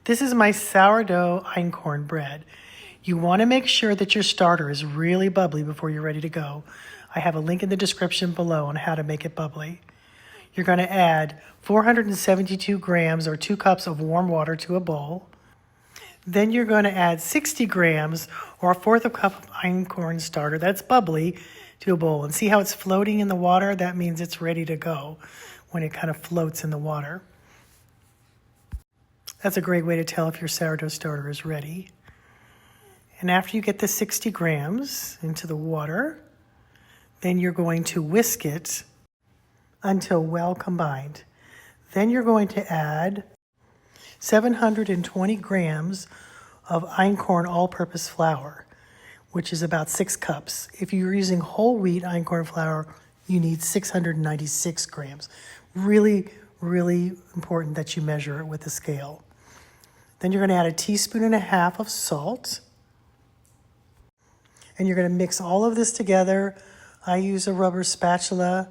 This is my sourdough einkorn bread. You want to make sure that your starter is really bubbly before you're ready to go. I have a link in the description below on how to make it bubbly. You're going to add 472 grams or 2 cups of warm water to a bowl. Then you're going to add 60 grams or 1/4 of a cup of einkorn starter that's bubbly to a bowl. And see how it's floating in the water? That means it's ready to go when it kind of floats in the water. That's a great way to tell if your sourdough starter is ready. And after you get the 60 grams into the water, then you're going to whisk it until well combined. Then you're going to add 720 grams of einkorn all-purpose flour, which is about 6 cups. If you're using whole wheat einkorn flour, you need 696 grams. Really, really important that you measure it with a scale. Then you're going to add 1.5 teaspoons of salt. And you're going to mix all of this together. I use a rubber spatula,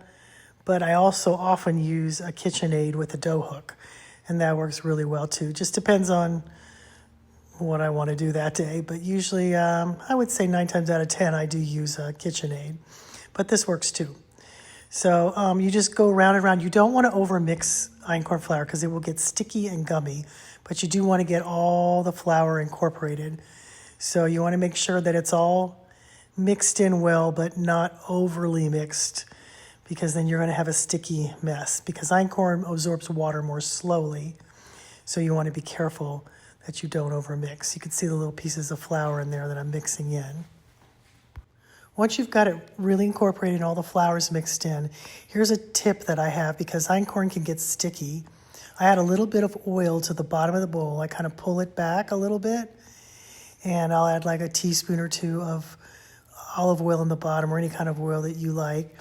but I also often use a KitchenAid with a dough hook. And that works really well too. Just depends on what I want to do that day. But usually, I would say 9 times out of 10, I do use a KitchenAid. But this works too. So you just go round and round. You don't want to overmix einkorn flour because it will get sticky and gummy. But you do want to get all the flour incorporated. So you want to make sure that it's all mixed in well, but not overly mixed, because then you're going to have a sticky mess. Because einkorn absorbs water more slowly. So you want to be careful that you don't overmix. You can see the little pieces of flour in there that I'm mixing in. Once you've got it really incorporated and all the flours mixed in, here's a tip that I have because einkorn can get sticky. I add a little bit of oil to the bottom of the bowl. I kind of pull it back a little bit, and I'll add like 1 teaspoon or 2 of olive oil in the bottom, or any kind of oil that you like.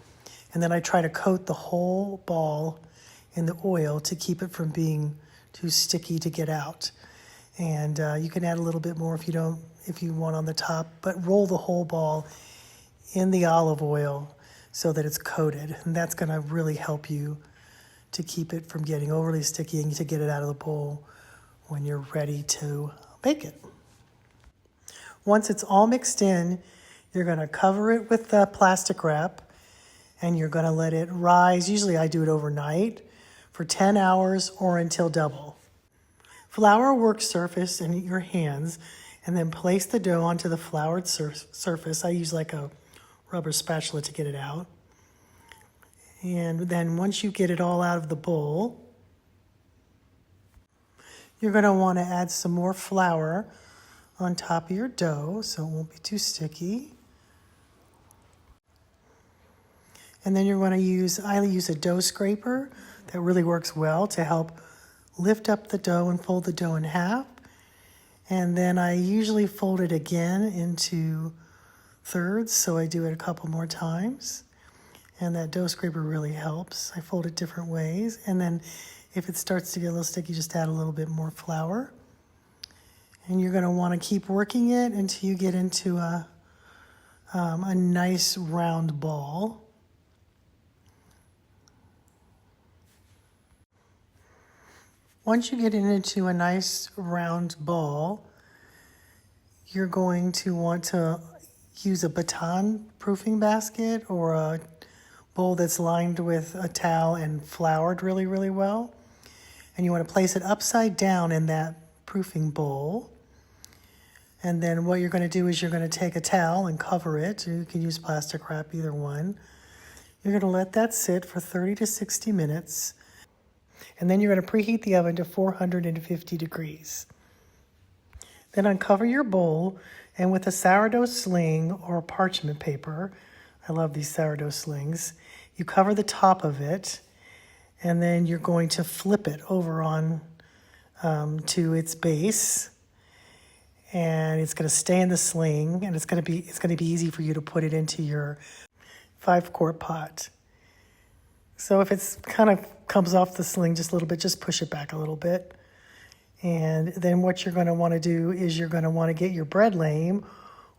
And then I try to coat the whole ball in the oil to keep it from being too sticky to get out. And you can add a little bit more if you want on the top, but roll the whole ball in the olive oil so that it's coated. And that's going to really help you to keep it from getting overly sticky and to get it out of the bowl when you're ready to bake it. Once it's all mixed in, you're going to cover it with the plastic wrap and you're going to let it rise. Usually I do it overnight for 10 hours or until double. Flour a work surface in your hands and then place the dough onto the floured surface. I use like a rubber spatula to get it out. And then once you get it all out of the bowl, you're going to want to add some more flour on top of your dough so it won't be too sticky. And then you're going to I use a dough scraper that really works well to help lift up the dough and fold the dough in half. And then I usually fold it again into thirds, so I do it a couple more times. And that dough scraper really helps. I fold it different ways. And then if it starts to get a little sticky, just add a little bit more flour. And you're going to want to keep working it until you get into a nice round ball. Once you get it into a nice round ball, you're going to want to use a baton proofing basket or a bowl that's lined with a towel and floured really, really well. And you want to place it upside down in that proofing bowl. And then what you're going to do is you're going to take a towel and cover it. You can use plastic wrap, either one. You're going to let that sit for 30 to 60 minutes. And then you're going to preheat the oven to 450 degrees. Then uncover your bowl, and with a sourdough sling or parchment paper, I love these sourdough slings, you cover the top of it, and then you're going to flip it over on to its base, and it's going to stay in the sling, and it's going to be easy for you to put it into your 5-quart pot. So if it's kind of comes off the sling just a little bit, just push it back a little bit. And then what you're going to want to do is you're going to want to get your bread lame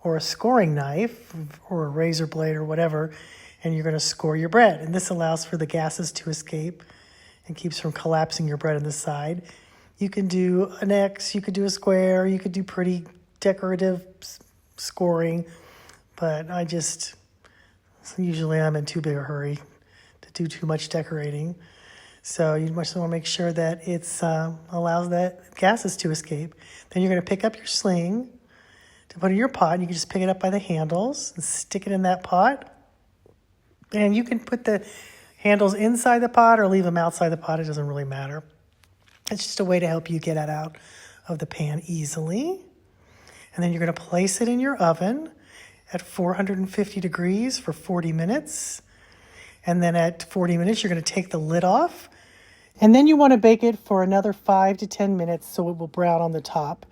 or a scoring knife or a razor blade or whatever, and you're going to score your bread. And this allows for the gases to escape and keeps from collapsing your bread on the side. You can do an X, you could do a square, you could do pretty decorative scoring, but usually I'm in too big a hurry to do too much decorating. So you must want to make sure that it's allows that gases to escape. Then you're going to pick up your sling to put in your pot. You can just pick it up by the handles and stick it in that pot. And you can put the handles inside the pot or leave them outside the pot. It doesn't really matter. It's just a way to help you get it out of the pan easily. And then you're going to place it in your oven at 450 degrees for 40 minutes. And then at 40 minutes, you're going to take the lid off. And then you want to bake it for another 5 to 10 minutes so it will brown on the top.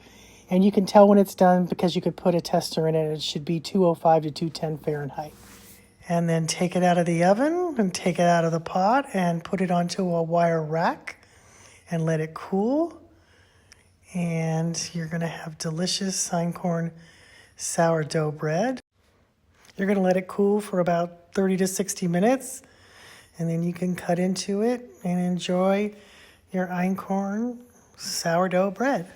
And you can tell when it's done because you could put a tester in it. It should be 205 to 210 Fahrenheit. And then take it out of the oven and take it out of the pot and put it onto a wire rack and let it cool. And you're going to have delicious Einkorn sourdough bread. You're going to let it cool for about 30 to 60 minutes. And then you can cut into it and enjoy your Einkorn sourdough bread.